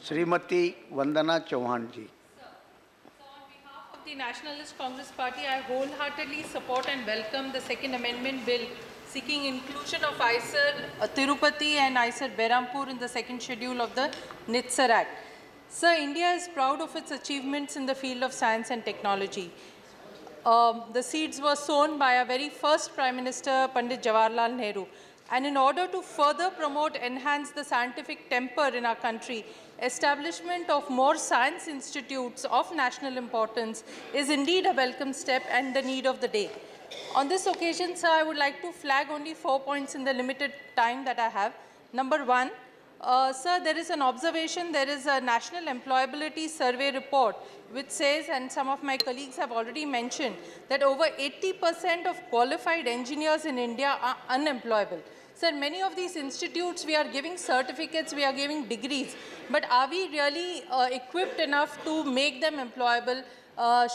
Shrimati Vandana Chauhan ji. Of the Nationalist Congress Party, I wholeheartedly support and welcome the Second Amendment Bill seeking inclusion of ISER Tirupati and ISER Berhampur in the second schedule of the NITSAR Act. Sir, India is proud of its achievements in the field of science and technology. The seeds were sown by our very first Prime Minister, Pandit Jawaharlal Nehru. And in order to further promote, enhance the scientific temper in our country, establishment of more science institutes of national importance is indeed a welcome step and the need of the day. On this occasion, sir, I would like to flag only 4 points in the limited time that I have. Number one, sir, there is an observation, there is a National Employability Survey report which says, and some of my colleagues have already mentioned, that over 80% of qualified engineers in India are unemployable. Sir, many of these institutes, we are giving certificates, we are giving degrees, but are we really equipped enough to make them employable?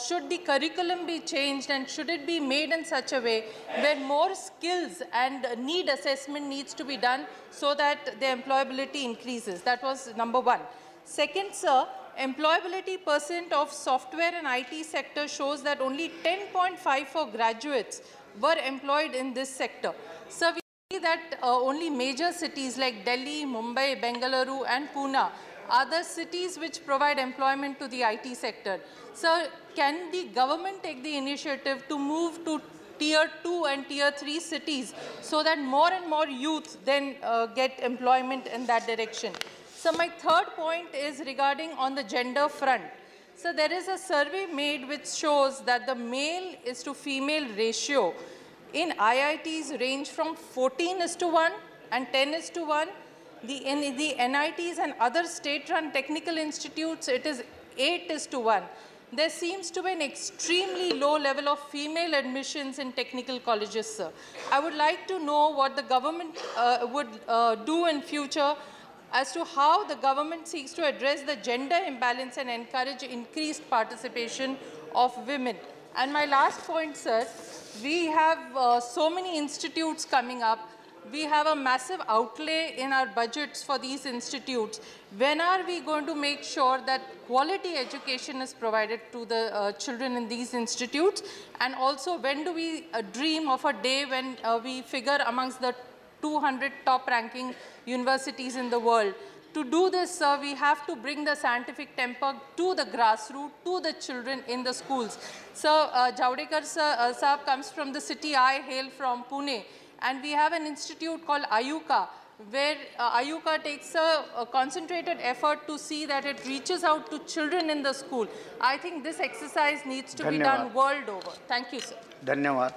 Should the curriculum be changed, and should it be made in such a way where more skills and need assessment needs to be done so that the employability increases? That was number one. Second, sir, employability percent of software and IT sector shows that only 10.54 graduates were employed in this sector. Sir, we see that only major cities like Delhi, Mumbai, Bengaluru and Pune are the cities which provide employment to the IT sector. Sir, can the government take the initiative to move to Tier 2 and Tier 3 cities so that more and more youth then get employment in that direction? So my third point is regarding on the gender front. So there is a survey made which shows that the male is to female ratio in IITs range from 14:1 and 10:1. In the NITs and other state-run technical institutes, it is 8:1. There seems to be an extremely low level of female admissions in technical colleges, sir. I would like to know what the government would do in future as to how the government seeks to address the gender imbalance and encourage increased participation of women. And my last point, sir, we have so many institutes coming up. We have a massive outlay in our budgets for these institutes. When are we going to make sure that quality education is provided to the children in these institutes? And also, when do we dream of a day when we figure amongst the 200 top-ranking universities in the world? To do this, sir, we have to bring the scientific temper to the grassroots, to the children in the schools. Sir, Javadekar sir comes from the city I hail from, Pune. And we have an institute called Ayuka, where Ayuka takes a concentrated effort to see that it reaches out to children in the school. I think this exercise needs to be done world over. Thank you, sir. धन्यवाद.